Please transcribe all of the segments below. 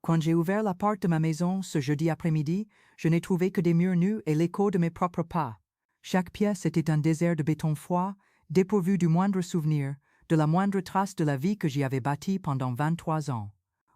Quand j'ai ouvert la porte de ma maison ce jeudi après-midi, je n'ai trouvé que des murs nus et l'écho de mes propres pas. Chaque pièce était un désert de béton froid, dépourvu du moindre souvenir, de la moindre trace de la vie que j'y avais bâtie pendant 23 ans.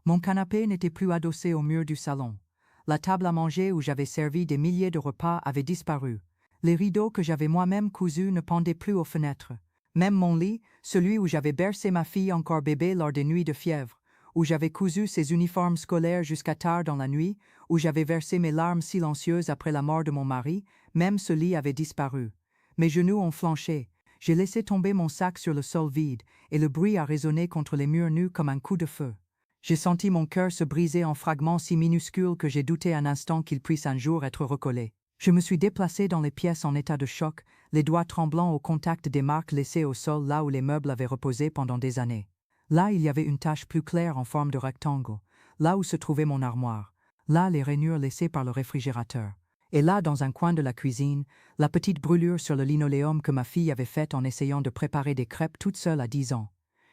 Mon canapé n'était plus adossé au mur du salon. La table à manger où j'avais servi des milliers de repas avait disparu. Les rideaux que j'avais moi-même cousus ne pendaient plus aux fenêtres. Même mon lit, celui où j'avais bercé ma fille encore bébé lors des nuits de fièvre, où j'avais cousu ses uniformes scolaires jusqu'à tard dans la nuit, où j'avais versé mes larmes silencieuses après la mort de mon mari, même ce lit avait disparu. Mes genoux ont flanché. J'ai laissé tomber mon sac sur le sol vide, et le bruit a résonné contre les murs nus comme un coup de feu. J'ai senti mon cœur se briser en fragments si minuscules que j'ai douté un instant qu'il puisse un jour être recollé. Je me suis déplacé dans les pièces en état de choc, les doigts tremblants au contact des marques laissées au sol là où les meubles avaient reposé pendant des années. Là, il y avait une tache plus claire en forme de rectangle, là où se trouvait mon armoire, là les rainures laissées par le réfrigérateur. Et là, dans un coin de la cuisine, la petite brûlure sur le linoléum que ma fille avait faite en essayant de préparer des crêpes toute seule à 10 ans.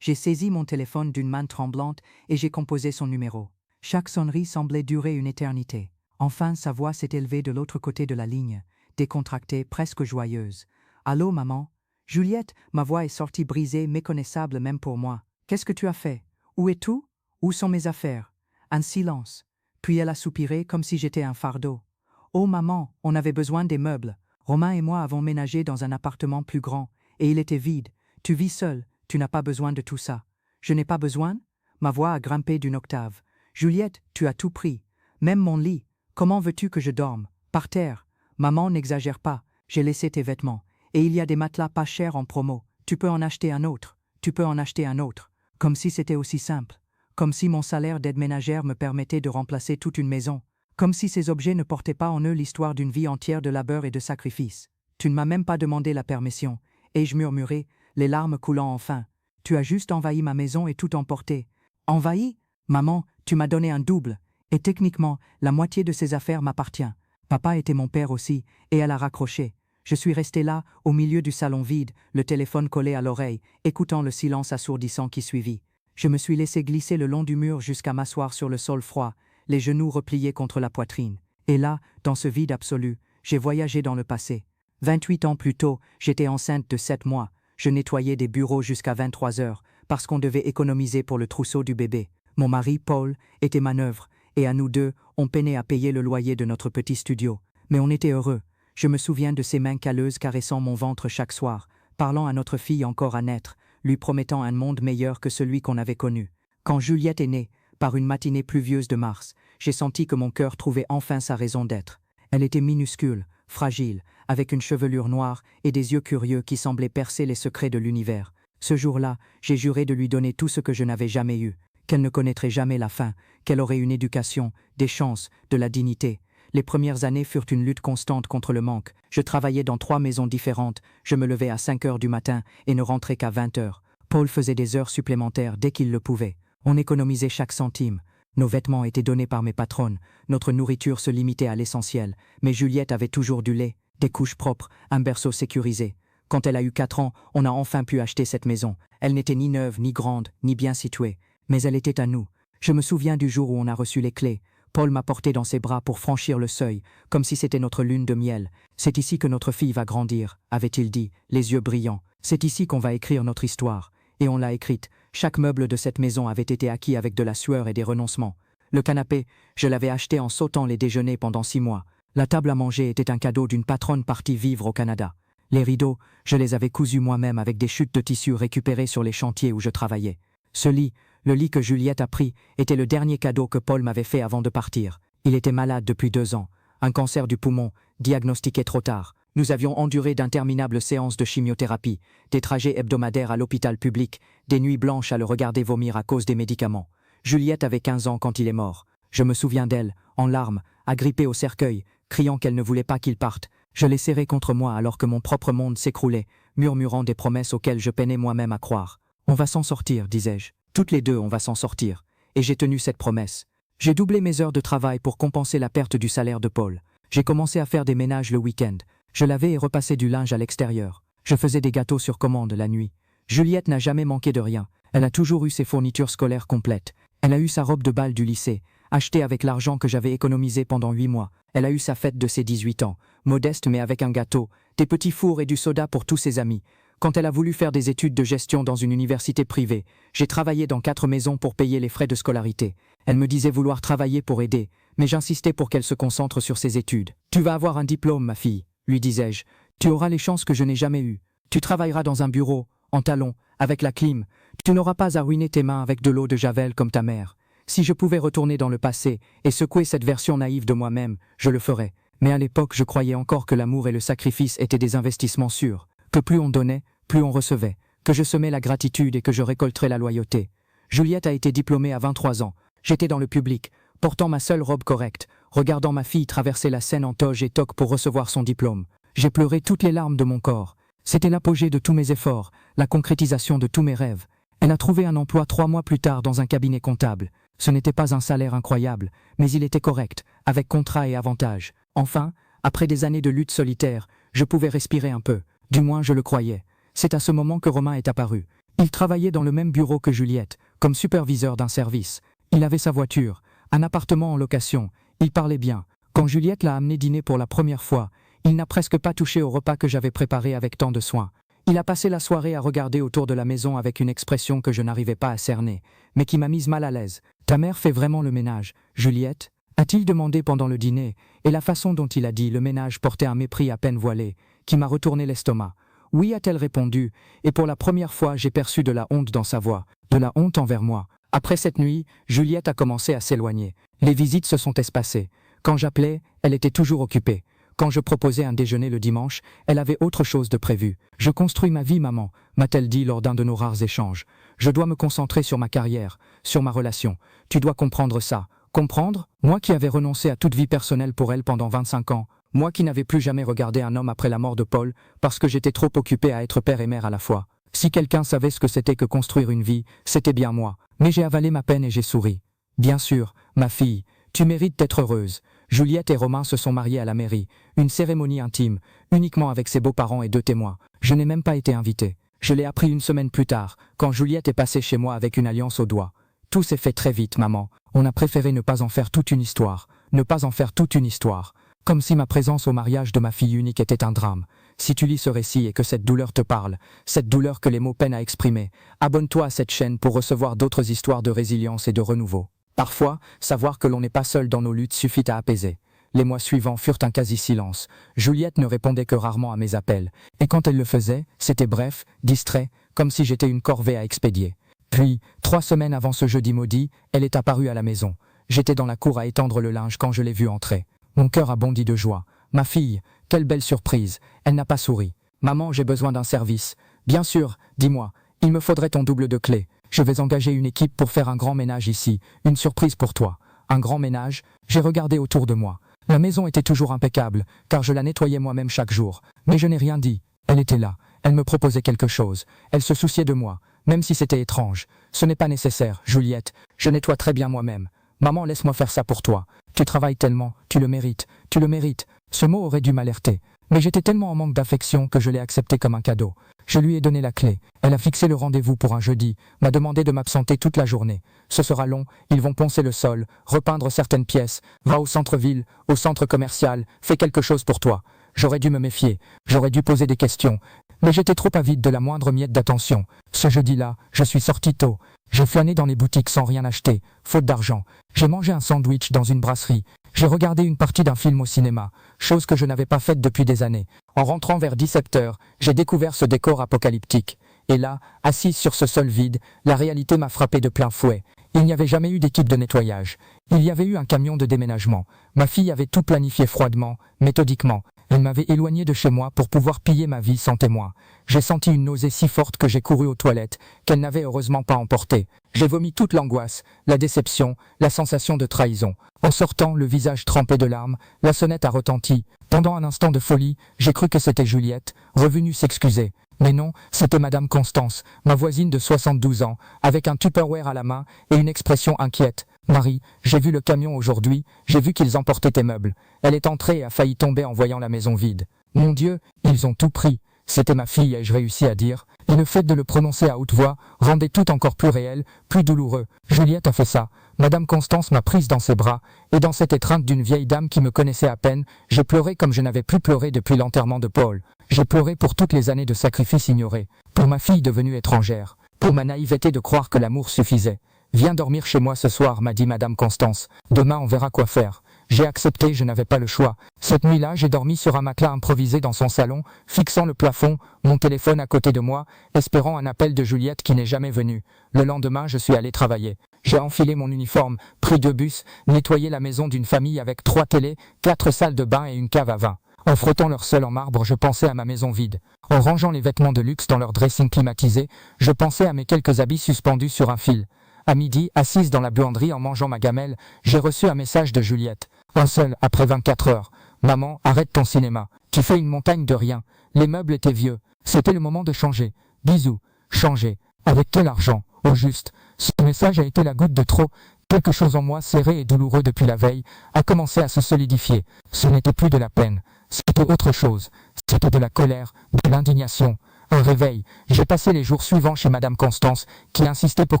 J'ai saisi mon téléphone d'une main tremblante et j'ai composé son numéro. Chaque sonnerie semblait durer une éternité. Enfin, sa voix s'est élevée de l'autre côté de la ligne, décontractée, presque joyeuse. « Allô, maman ?» Juliette, ma voix est sortie brisée, méconnaissable même pour moi. « Qu'est-ce que tu as fait? Où est tout? Où sont mes affaires ?» Un silence. Puis elle a soupiré comme si j'étais un fardeau. « Oh maman, on avait besoin des meubles. Romain et moi avons ménagé dans un appartement plus grand, et il était vide. Tu vis seule, tu n'as pas besoin de tout ça. »« Je n'ai pas besoin ?» Ma voix a grimpé d'une octave. « Juliette, tu as tout pris. Même mon lit. Comment veux-tu que je dorme? Par terre. Maman, n'exagère pas. J'ai laissé tes vêtements. Et il y a des matelas pas chers en promo. Tu peux en acheter un autre. Tu peux en acheter un autre. » Comme si c'était aussi simple. Comme si mon salaire d'aide ménagère me permettait de remplacer toute une maison. Comme si ces objets ne portaient pas en eux l'histoire d'une vie entière de labeur et de sacrifice. « Tu ne m'as même pas demandé la permission. » ai-je murmuré, les larmes coulant enfin. « Tu as juste envahi ma maison et tout emporté. »« Envahi? Maman, tu m'as donné un double. Et techniquement, la moitié de ces affaires m'appartient. Papa était mon père aussi, et elle a raccroché. Je suis resté là, au milieu du salon vide, le téléphone collé à l'oreille, écoutant le silence assourdissant qui suivit. Je me suis laissé glisser le long du mur jusqu'à m'asseoir sur le sol froid, les genoux repliés contre la poitrine. Et là, dans ce vide absolu, j'ai voyagé dans le passé. 28 ans plus tôt, j'étais enceinte de 7 mois. Je nettoyais des bureaux jusqu'à 23 heures, parce qu'on devait économiser pour le trousseau du bébé. Mon mari, Paul, était manœuvre, et à nous deux, on peinait à payer le loyer de notre petit studio. Mais on était heureux. Je me souviens de ses mains calleuses caressant mon ventre chaque soir, parlant à notre fille encore à naître, lui promettant un monde meilleur que celui qu'on avait connu. Quand Juliette est née, par une matinée pluvieuse de mars, j'ai senti que mon cœur trouvait enfin sa raison d'être. Elle était minuscule, fragile, avec une chevelure noire et des yeux curieux qui semblaient percer les secrets de l'univers. Ce jour-là, j'ai juré de lui donner tout ce que je n'avais jamais eu, qu'elle ne connaîtrait jamais la faim, qu'elle aurait une éducation, des chances, de la dignité. Les premières années furent une lutte constante contre le manque. Je travaillais dans 3 maisons différentes, je me levais à 5 heures du matin et ne rentrais qu'à 20 heures. Paul faisait des heures supplémentaires dès qu'il le pouvait. On économisait chaque centime. Nos vêtements étaient donnés par mes patronnes, notre nourriture se limitait à l'essentiel, mais Juliette avait toujours du lait, des couches propres, un berceau sécurisé. Quand elle a eu 4 ans, on a enfin pu acheter cette maison. Elle n'était ni neuve, ni grande, ni bien située, mais elle était à nous. Je me souviens du jour où on a reçu les clés. Paul m'a porté dans ses bras pour franchir le seuil, comme si c'était notre lune de miel. « C'est ici que notre fille va grandir », avait-il dit, les yeux brillants. « C'est ici qu'on va écrire notre histoire. » Et on l'a écrite. Chaque meuble de cette maison avait été acquis avec de la sueur et des renoncements. Le canapé, je l'avais acheté en sautant les déjeuners pendant 6 mois. La table à manger était un cadeau d'une patronne partie vivre au Canada. Les rideaux, je les avais cousus moi-même avec des chutes de tissu récupérées sur les chantiers où je travaillais. Ce lit, le lit que Juliette a pris, était le dernier cadeau que Paul m'avait fait avant de partir. Il était malade depuis 2 ans. Un cancer du poumon, diagnostiqué trop tard. Nous avions enduré d'interminables séances de chimiothérapie, des trajets hebdomadaires à l'hôpital public, des nuits blanches à le regarder vomir à cause des médicaments. Juliette avait 15 ans quand il est mort. Je me souviens d'elle, en larmes, agrippée au cercueil, criant qu'elle ne voulait pas qu'il parte. Je l'ai serrée contre moi alors que mon propre monde s'écroulait, murmurant des promesses auxquelles je peinais moi-même à croire. « On va s'en sortir », disais-je. « Toutes les deux, on va s'en sortir. » Et j'ai tenu cette promesse. J'ai doublé mes heures de travail pour compenser la perte du salaire de Paul. J'ai commencé à faire des ménages le week-end. Je lavais et repassais du linge à l'extérieur. Je faisais des gâteaux sur commande la nuit. Juliette n'a jamais manqué de rien. Elle a toujours eu ses fournitures scolaires complètes. Elle a eu sa robe de bal du lycée, acheté avec l'argent que j'avais économisé pendant 8 mois. Elle a eu sa fête de ses 18 ans, modeste mais avec un gâteau, des petits fours et du soda pour tous ses amis. Quand elle a voulu faire des études de gestion dans une université privée, j'ai travaillé dans 4 maisons pour payer les frais de scolarité. Elle me disait vouloir travailler pour aider, mais j'insistais pour qu'elle se concentre sur ses études. « Tu vas avoir un diplôme, ma fille », lui disais-je. « Tu auras les chances que je n'ai jamais eues. Tu travailleras dans un bureau, en talons, avec la clim. Tu n'auras pas à ruiner tes mains avec de l'eau de Javel comme ta mère. Si je pouvais retourner dans le passé et secouer cette version naïve de moi-même, je le ferais. Mais à l'époque, je croyais encore que l'amour et le sacrifice étaient des investissements sûrs, que plus on donnait, plus on recevait, que je semais la gratitude et que je récolterais la loyauté. Juliette a été diplômée à 23 ans. J'étais dans le public, portant ma seule robe correcte, regardant ma fille traverser la scène en toge et toque pour recevoir son diplôme. J'ai pleuré toutes les larmes de mon corps. C'était l'apogée de tous mes efforts, la concrétisation de tous mes rêves. Elle a trouvé un emploi 3 mois plus tard dans un cabinet comptable. Ce n'était pas un salaire incroyable, mais il était correct, avec contrat et avantages. Enfin, après des années de lutte solitaire, je pouvais respirer un peu. Du moins, je le croyais. C'est à ce moment que Romain est apparu. Il travaillait dans le même bureau que Juliette, comme superviseur d'un service. Il avait sa voiture, un appartement en location. Il parlait bien. Quand Juliette l'a amené dîner pour la première fois, il n'a presque pas touché au repas que j'avais préparé avec tant de soin. Il a passé la soirée à regarder autour de la maison avec une expression que je n'arrivais pas à cerner, mais qui m'a mise mal à l'aise. « Ta mère fait vraiment le ménage, Juliette ?» a-t-il demandé pendant le dîner, et la façon dont il a dit le ménage portait un mépris à peine voilé, qui m'a retourné l'estomac. « Oui » a-t-elle répondu, et pour la première fois j'ai perçu de la honte dans sa voix, de la honte envers moi. Après cette nuit, Juliette a commencé à s'éloigner. Les visites se sont espacées. Quand j'appelais, elle était toujours occupée. Quand je proposais un déjeuner le dimanche, elle avait autre chose de prévu. « Je construis ma vie, maman », m'a-t-elle dit lors d'un de nos rares échanges. « Je dois me concentrer sur ma carrière, sur ma relation. Tu dois comprendre ça. » Comprendre? Moi qui avais renoncé à toute vie personnelle pour elle pendant 25 ans, moi qui n'avais plus jamais regardé un homme après la mort de Paul, parce que j'étais trop occupé à être père et mère à la fois. Si quelqu'un savait ce que c'était que construire une vie, c'était bien moi. Mais j'ai avalé ma peine et j'ai souri. Bien sûr, ma fille, tu mérites d'être heureuse. Juliette et Romain se sont mariés à la mairie, une cérémonie intime, uniquement avec ses beaux-parents et 2 témoins. Je n'ai même pas été invité. Je l'ai appris une semaine plus tard, quand Juliette est passée chez moi avec une alliance au doigt. Tout s'est fait très vite, maman. On a préféré ne pas en faire toute une histoire. Ne pas en faire toute une histoire. Comme si ma présence au mariage de ma fille unique était un drame. Si tu lis ce récit et que cette douleur te parle, cette douleur que les mots peinent à exprimer, abonne-toi à cette chaîne pour recevoir d'autres histoires de résilience et de renouveau. Parfois, savoir que l'on n'est pas seul dans nos luttes suffit à apaiser. Les mois suivants furent un quasi-silence. Juliette ne répondait que rarement à mes appels. Et quand elle le faisait, c'était bref, distrait, comme si j'étais une corvée à expédier. Puis, 3 semaines avant ce jeudi maudit, elle est apparue à la maison. J'étais dans la cour à étendre le linge quand je l'ai vue entrer. Mon cœur a bondi de joie. Ma fille, quelle belle surprise. Elle n'a pas souri. Maman, j'ai besoin d'un service. Bien sûr, dis-moi, il me faudrait ton double de clé. Je vais engager une équipe pour faire un grand ménage ici. Une surprise pour toi. Un grand ménage? J'ai regardé autour de moi. La maison était toujours impeccable, car je la nettoyais moi-même chaque jour. Mais je n'ai rien dit. Elle était là. Elle me proposait quelque chose. Elle se souciait de moi, même si c'était étrange. Ce n'est pas nécessaire, Juliette. Je nettoie très bien moi-même. Maman, laisse-moi faire ça pour toi. Tu travailles tellement. Tu le mérites. Tu le mérites. Ce mot aurait dû m'alerter. Mais j'étais tellement en manque d'affection que je l'ai accepté comme un cadeau. Je lui ai donné la clé. Elle a fixé le rendez-vous pour un jeudi, m'a demandé de m'absenter toute la journée. Ce sera long, ils vont poncer le sol, repeindre certaines pièces. Va au centre-ville, au centre commercial, fais quelque chose pour toi. J'aurais dû me méfier, j'aurais dû poser des questions. Mais j'étais trop avide de la moindre miette d'attention. Ce jeudi-là, je suis sorti tôt. J'ai flâné dans les boutiques sans rien acheter, faute d'argent. J'ai mangé un sandwich dans une brasserie. J'ai regardé une partie d'un film au cinéma, chose que je n'avais pas faite depuis des années. En rentrant vers 17h, j'ai découvert ce décor apocalyptique. Et là, assise sur ce sol vide, la réalité m'a frappé de plein fouet. Il n'y avait jamais eu d'équipe de nettoyage. Il y avait eu un camion de déménagement. Ma fille avait tout planifié froidement, méthodiquement. Elle m'avait éloigné de chez moi pour pouvoir piller ma vie sans témoin. J'ai senti une nausée si forte que j'ai couru aux toilettes, qu'elle n'avait heureusement pas emporté. J'ai vomi toute l'angoisse, la déception, la sensation de trahison. En sortant, le visage trempé de larmes, la sonnette a retenti. Pendant un instant de folie, j'ai cru que c'était Juliette, revenue s'excuser. Mais non, c'était Madame Constance, ma voisine de 72 ans, avec un Tupperware à la main et une expression inquiète. « Marie, j'ai vu le camion aujourd'hui, j'ai vu qu'ils emportaient tes meubles. » Elle est entrée et a failli tomber en voyant la maison vide. « Mon Dieu, ils ont tout pris. C'était ma fille, ai-je réussi à dire, et le fait de le prononcer à haute voix rendait tout encore plus réel, plus douloureux. Juliette a fait ça. Madame Constance m'a prise dans ses bras, et dans cette étreinte d'une vieille dame qui me connaissait à peine, j'ai pleuré comme je n'avais plus pleuré depuis l'enterrement de Paul. J'ai pleuré pour toutes les années de sacrifice ignorés, pour ma fille devenue étrangère, pour ma naïveté de croire que l'amour suffisait. Viens dormir chez moi ce soir, m'a dit Madame Constance. Demain on verra quoi faire. J'ai accepté, je n'avais pas le choix. Cette nuit-là, j'ai dormi sur un matelas improvisé dans son salon, fixant le plafond, mon téléphone à côté de moi, espérant un appel de Juliette qui n'est jamais venu. Le lendemain, je suis allé travailler. J'ai enfilé mon uniforme, pris 2 bus, nettoyé la maison d'une famille avec 3 télés, 4 salles de bain et une cave à vin. En frottant leur sol en marbre, je pensais à ma maison vide. En rangeant les vêtements de luxe dans leur dressing climatisé, je pensais à mes quelques habits suspendus sur un fil. À midi, assise dans la buanderie en mangeant ma gamelle, j'ai reçu un message de Juliette. Un seul, après 24 heures. Maman, arrête ton cinéma. Tu fais une montagne de rien. Les meubles étaient vieux. C'était le moment de changer. Bisous. Changer. Avec quel argent? Au juste. Ce message a été la goutte de trop. Quelque chose en moi, serré et douloureux depuis la veille, a commencé à se solidifier. Ce n'était plus de la peine. C'était autre chose. C'était de la colère, de l'indignation. Un réveil. J'ai passé les jours suivants chez Madame Constance, qui insistait pour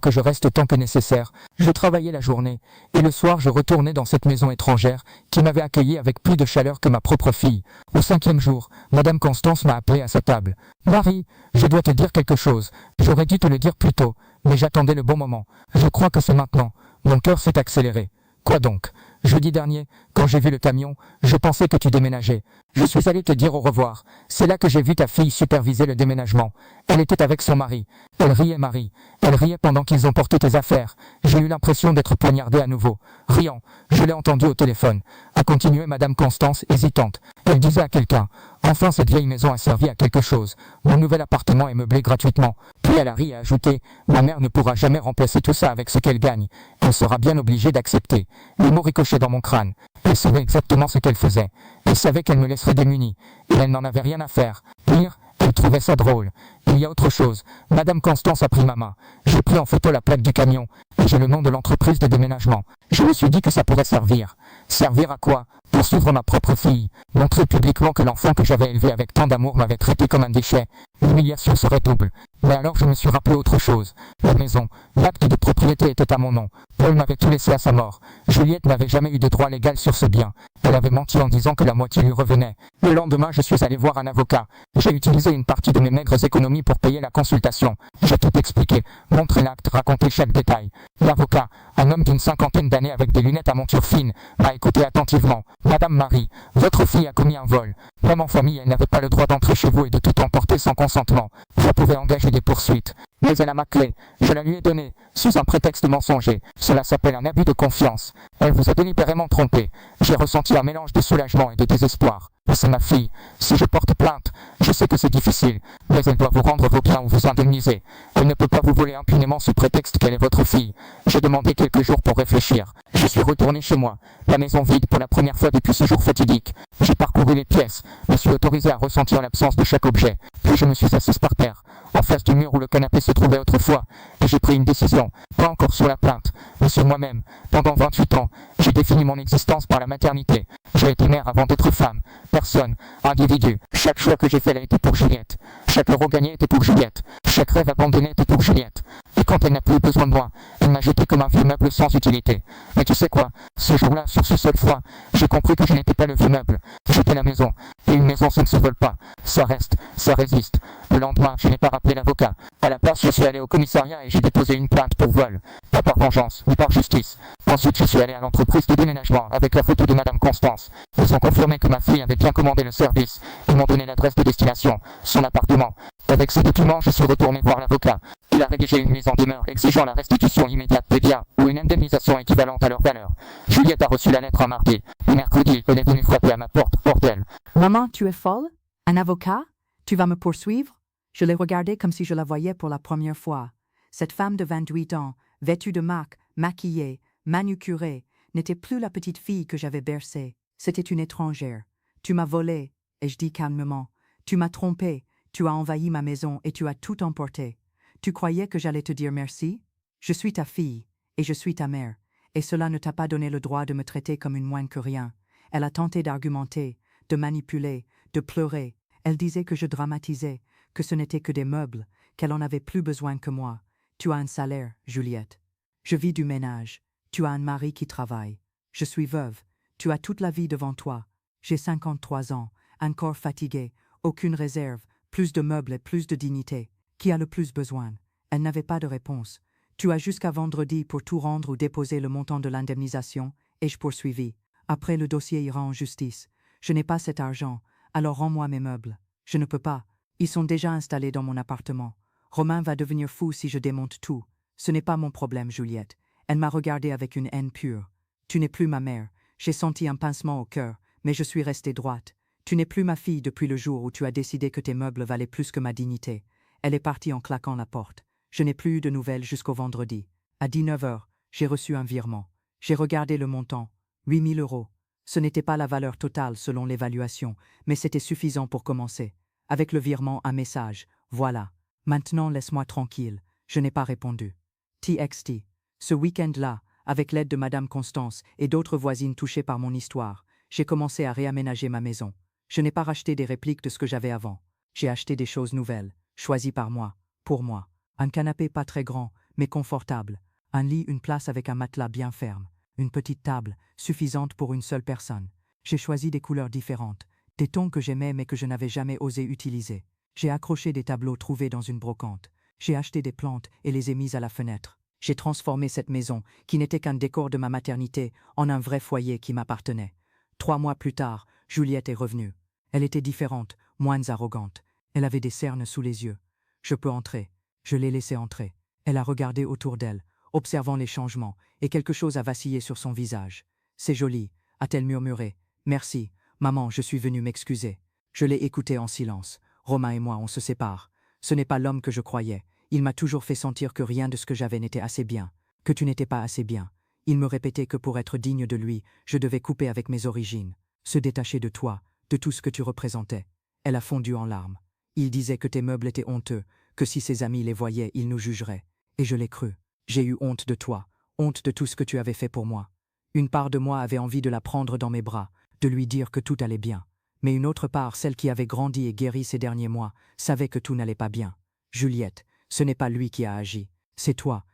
que je reste tant que nécessaire. Je travaillais la journée, et le soir je retournais dans cette maison étrangère, qui m'avait accueilli avec plus de chaleur que ma propre fille. Au 5e jour, Madame Constance m'a appelé à sa table. « Marie, je dois te dire quelque chose. J'aurais dû te le dire plus tôt, mais j'attendais le bon moment. Je crois que c'est maintenant. Mon cœur s'est accéléré. » Quoi donc? Jeudi dernier, quand j'ai vu le camion, je pensais que tu déménageais. Je suis allé te dire au revoir. C'est là que j'ai vu ta fille superviser le déménagement. Elle était avec son mari. Elle riait, Marie. Elle riait pendant qu'ils ont porté tes affaires. J'ai eu l'impression d'être poignardé à nouveau. Riant, je l'ai entendu au téléphone. A continué Madame Constance, hésitante. Elle disait à quelqu'un, « Enfin cette vieille maison a servi à quelque chose. Mon nouvel appartement est meublé gratuitement. » Puis elle a ri et a ajouté, « Ma mère ne pourra jamais remplacer tout ça avec ce qu'elle gagne. Elle sera bien obligée d'accepter. » Les mots ricochaient dans mon crâne. Elle savait exactement ce qu'elle faisait. Elle savait qu'elle me laisserait démunie. Et elle n'en avait rien à faire. Pire, elle trouvait ça drôle. Il y a autre chose. Madame Constance a pris ma main. J'ai pris en photo la plaque du camion. Et j'ai le nom de l'entreprise de déménagement. Je me suis dit que ça pourrait servir. Servir à quoi? Pour suivre ma propre fille. Montrer publiquement que l'enfant que j'avais élevé avec tant d'amour m'avait traité comme un déchet. L'humiliation serait double. Mais alors je me suis rappelé autre chose. La maison, l'acte de propriété était à mon nom. Paul m'avait tout laissé à sa mort. Juliette n'avait jamais eu de droit légal sur ce bien. Elle avait menti en disant que la moitié lui revenait. Le lendemain, je suis allé voir un avocat. J'ai utilisé une partie de mes maigres économies pour payer la consultation. J'ai tout expliqué, montré l'acte, raconté chaque détail. L'avocat, un homme d'une 50aine d'années avec des lunettes à monture fine, m'a écouté attentivement. Madame Marie, votre fille a commis un vol. Même en famille, elle n'avait pas le droit d'entrer chez vous et de tout emporter sans consentement. Vous pouvez engager des poursuites. Mais elle a ma clé. Je la lui ai donnée, sous un prétexte mensonger. Cela s'appelle un abus de confiance. Elle vous a délibérément trompé. J'ai ressenti un mélange de soulagement et de désespoir. C'est ma fille. Si je porte plainte, je sais que c'est difficile, mais elle doit vous rendre vos biens ou vous indemniser. Elle ne peut pas vous voler impunément sous prétexte qu'elle est votre fille. J'ai demandé quelques jours pour réfléchir. Je suis retourné chez moi, la maison vide pour la première fois depuis ce jour fatidique. J'ai parcouru les pièces, me suis autorisé à ressentir l'absence de chaque objet, puis je me suis assise par terre, en face du mur où le canapé se trouvait autrefois, et j'ai pris une décision, pas encore sur la plainte, mais sur moi-même. Pendant 28 ans, j'ai défini mon existence par la maternité. J'ai été mère avant d'être femme. Personne, individu. Chaque choix que j'ai fait a été pour Juliette. Chaque euro gagné était pour Juliette. Chaque rêve abandonné était pour Juliette. Et quand elle n'a plus besoin de moi, elle m'a jeté comme un vieux meuble sans utilité. Mais tu sais quoi? Ce jour-là, sur ce seul froid, j'ai compris que je n'étais pas le vieux meuble. J'étais la maison. Et une maison, ça ne se vole pas. Ça reste, ça résiste. Le lendemain, je n'ai pas rappelé l'avocat. À la place, je suis allé au commissariat et j'ai déposé une plainte pour vol. Pas par vengeance, ni par justice. Ensuite, je suis allé à l'entreprise de déménagement avec la photo de Madame Constance. Ils ont confirmé que ma fille avait bien commandé le service. Ils m'ont donné l'adresse de destination, son appartement. Avec ces documents, je suis retourné voir l'avocat. Il a rédigé une mise en demeure exigeant la restitution immédiate des biens ou une indemnisation équivalente à leur valeur. Juliette a reçu la lettre un mardi. Le mercredi, elle est venue frapper à ma porte, bordel. Maman, tu es folle? Un avocat? Tu vas me poursuivre? Je l'ai regardée comme si je la voyais pour la première fois. Cette femme de 28 ans, vêtue de marque, maquillée, manucurée, n'était plus la petite fille que j'avais bercée. C'était une étrangère. Tu m'as volé, et je dis calmement. Tu m'as trompé, tu as envahi ma maison et tu as tout emporté. Tu croyais que j'allais te dire merci? Je suis ta fille, et je suis ta mère, et cela ne t'a pas donné le droit de me traiter comme une moins que rien. Elle a tenté d'argumenter, de manipuler, de pleurer. Elle disait que je dramatisais, que ce n'était que des meubles, qu'elle en avait plus besoin que moi. Tu as un salaire, Juliette. Je vis du ménage. Tu as un mari qui travaille. Je suis veuve. Tu as toute la vie devant toi. J'ai 53 ans, un corps fatigué, aucune réserve, plus de meubles et plus de dignité. Qui a le plus besoin? Elle n'avait pas de réponse. Tu as jusqu'à vendredi pour tout rendre ou déposer le montant de l'indemnisation, et je poursuivis. Après le dossier ira en justice. Je n'ai pas cet argent, alors rends-moi mes meubles. Je ne peux pas. Ils sont déjà installés dans mon appartement. Romain va devenir fou si je démonte tout. Ce n'est pas mon problème, Juliette. Elle m'a regardé avec une haine pure. Tu n'es plus ma mère. J'ai senti un pincement au cœur, mais je suis restée droite. Tu n'es plus ma fille depuis le jour où tu as décidé que tes meubles valaient plus que ma dignité. Elle est partie en claquant la porte. Je n'ai plus eu de nouvelles jusqu'au vendredi. À 19h, j'ai reçu un virement. J'ai regardé le montant. 8 000 €. Ce n'était pas la valeur totale selon l'évaluation, mais c'était suffisant pour commencer. Avec le virement, un message. Voilà. Maintenant, laisse-moi tranquille. Je n'ai pas répondu. TXT. Ce week-end-là, avec l'aide de Madame Constance et d'autres voisines touchées par mon histoire, j'ai commencé à réaménager ma maison. Je n'ai pas racheté des répliques de ce que j'avais avant. J'ai acheté des choses nouvelles, choisies par moi, pour moi. Un canapé pas très grand, mais confortable. Un lit, une place avec un matelas bien ferme. Une petite table, suffisante pour une seule personne. J'ai choisi des couleurs différentes, des tons que j'aimais mais que je n'avais jamais osé utiliser. J'ai accroché des tableaux trouvés dans une brocante. J'ai acheté des plantes et les ai mises à la fenêtre. J'ai transformé cette maison, qui n'était qu'un décor de ma maternité, en un vrai foyer qui m'appartenait. 3 mois plus tard, Juliette est revenue. Elle était différente, moins arrogante. Elle avait des cernes sous les yeux. Je peux entrer. Je l'ai laissée entrer. Elle a regardé autour d'elle, observant les changements, et quelque chose a vacillé sur son visage. C'est joli, a-t-elle murmuré. Merci, maman, je suis venue m'excuser. Je l'ai écoutée en silence. Romain et moi, on se sépare. Ce n'est pas l'homme que je croyais. Il m'a toujours fait sentir que rien de ce que j'avais n'était assez bien, que tu n'étais pas assez bien. Il me répétait que pour être digne de lui, je devais couper avec mes origines, se détacher de toi, de tout ce que tu représentais. Elle a fondu en larmes. Il disait que tes meubles étaient honteux, que si ses amis les voyaient, ils nous jugeraient. Et je l'ai cru. J'ai eu honte de toi, honte de tout ce que tu avais fait pour moi. Une part de moi avait envie de la prendre dans mes bras, de lui dire que tout allait bien. Mais une autre part, celle qui avait grandi et guéri ces derniers mois, savait que tout n'allait pas bien. Juliette, ce n'est pas lui qui a agi. C'est toi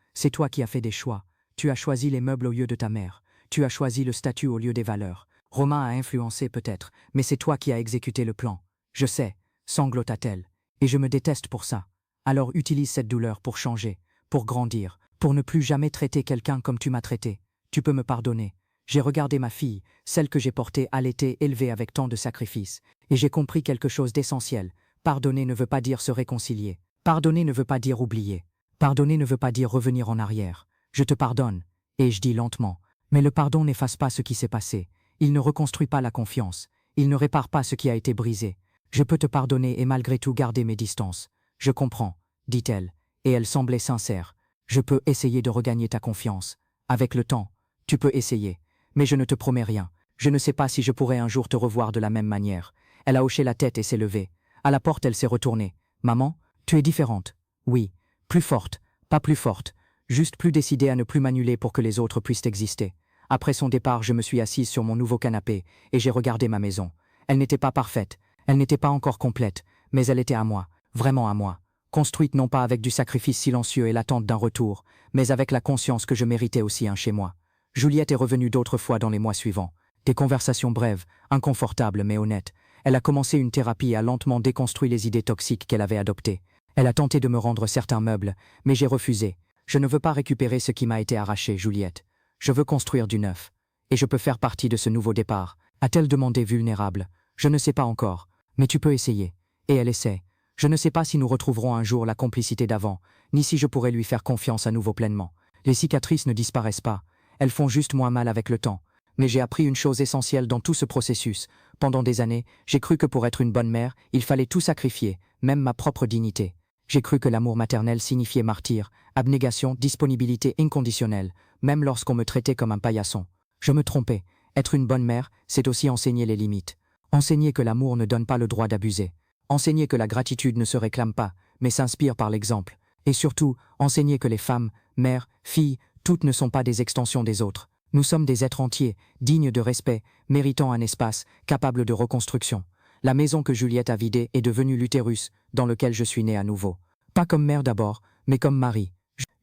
qui as fait des choix. Tu as choisi les meubles au lieu de ta mère. Tu as choisi le statut au lieu des valeurs. Romain a influencé peut-être, mais c'est toi qui as exécuté le plan. Je sais, sanglota-t-elle. Et je me déteste pour ça. Alors utilise cette douleur pour changer, pour grandir, pour ne plus jamais traiter quelqu'un comme tu m'as traité. Tu peux me pardonner. J'ai regardé ma fille, celle que j'ai portée, allaitée, élevée avec tant de sacrifices, et j'ai compris quelque chose d'essentiel. Pardonner ne veut pas dire se réconcilier. Pardonner ne veut pas dire oublier. Pardonner ne veut pas dire revenir en arrière. Je te pardonne, et je dis lentement. Mais le pardon n'efface pas ce qui s'est passé. Il ne reconstruit pas la confiance. Il ne répare pas ce qui a été brisé. Je peux te pardonner et malgré tout garder mes distances. Je comprends, dit-elle, et elle semblait sincère. Je peux essayer de regagner ta confiance. Avec le temps, tu peux essayer. Mais je ne te promets rien. Je ne sais pas si je pourrai un jour te revoir de la même manière. Elle a hoché la tête et s'est levée. À la porte, elle s'est retournée. Maman, tu es différente. Oui, plus forte, pas plus forte. Juste plus décidée à ne plus m'annuler pour que les autres puissent exister. Après son départ, je me suis assise sur mon nouveau canapé et j'ai regardé ma maison. Elle n'était pas parfaite, elle n'était pas encore complète, mais elle était à moi, vraiment à moi. Construite non pas avec du sacrifice silencieux et l'attente d'un retour, mais avec la conscience que je méritais aussi un chez moi. Juliette est revenue d'autres fois dans les mois suivants. Des conversations brèves, inconfortables mais honnêtes. Elle a commencé une thérapie et a lentement déconstruit les idées toxiques qu'elle avait adoptées. Elle a tenté de me rendre certains meubles, mais j'ai refusé. Je ne veux pas récupérer ce qui m'a été arraché, Juliette. Je veux construire du neuf. Et je peux faire partie de ce nouveau départ. A-t-elle demandé vulnérable? Je ne sais pas encore. Mais tu peux essayer. Et elle essaie. Je ne sais pas si nous retrouverons un jour la complicité d'avant, ni si je pourrai lui faire confiance à nouveau pleinement. Les cicatrices ne disparaissent pas. Elles font juste moins mal avec le temps. Mais j'ai appris une chose essentielle dans tout ce processus. Pendant des années, j'ai cru que pour être une bonne mère, il fallait tout sacrifier, même ma propre dignité. J'ai cru que l'amour maternel signifiait martyr, abnégation, disponibilité inconditionnelle, même lorsqu'on me traitait comme un paillasson. Je me trompais. Être une bonne mère, c'est aussi enseigner les limites. Enseigner que l'amour ne donne pas le droit d'abuser. Enseigner que la gratitude ne se réclame pas, mais s'inspire par l'exemple. Et surtout, enseigner que les femmes, mères, filles, toutes ne sont pas des extensions des autres. Nous sommes des êtres entiers, dignes de respect, méritant un espace, capables de reconstruction. La maison que Juliette a vidée est devenue l'utérus dans lequel je suis né à nouveau. Pas comme mère d'abord, mais comme mari.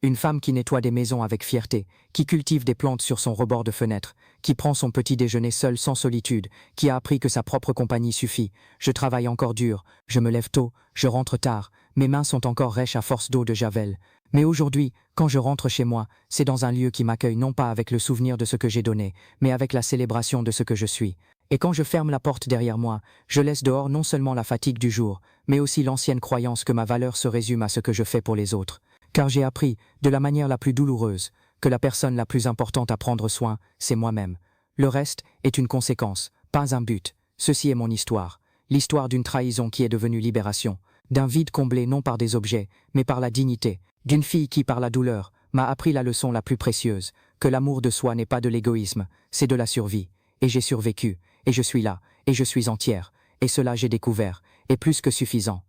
Une femme qui nettoie des maisons avec fierté, qui cultive des plantes sur son rebord de fenêtre, qui prend son petit déjeuner seule sans solitude, qui a appris que sa propre compagnie suffit. Je travaille encore dur, je me lève tôt, je rentre tard, mes mains sont encore rêches à force d'eau de javel. Mais aujourd'hui, quand je rentre chez moi, c'est dans un lieu qui m'accueille non pas avec le souvenir de ce que j'ai donné, mais avec la célébration de ce que je suis. Et quand je ferme la porte derrière moi, je laisse dehors non seulement la fatigue du jour, mais aussi l'ancienne croyance que ma valeur se résume à ce que je fais pour les autres. Car j'ai appris, de la manière la plus douloureuse, que la personne la plus importante à prendre soin, c'est moi-même. Le reste est une conséquence, pas un but. Ceci est mon histoire. L'histoire d'une trahison qui est devenue libération. D'un vide comblé non par des objets, mais par la dignité. D'une fille qui, par la douleur, m'a appris la leçon la plus précieuse, que l'amour de soi n'est pas de l'égoïsme, c'est de la survie. Et j'ai survécu, et je suis là, et je suis entière, et cela j'ai découvert, est plus que suffisant.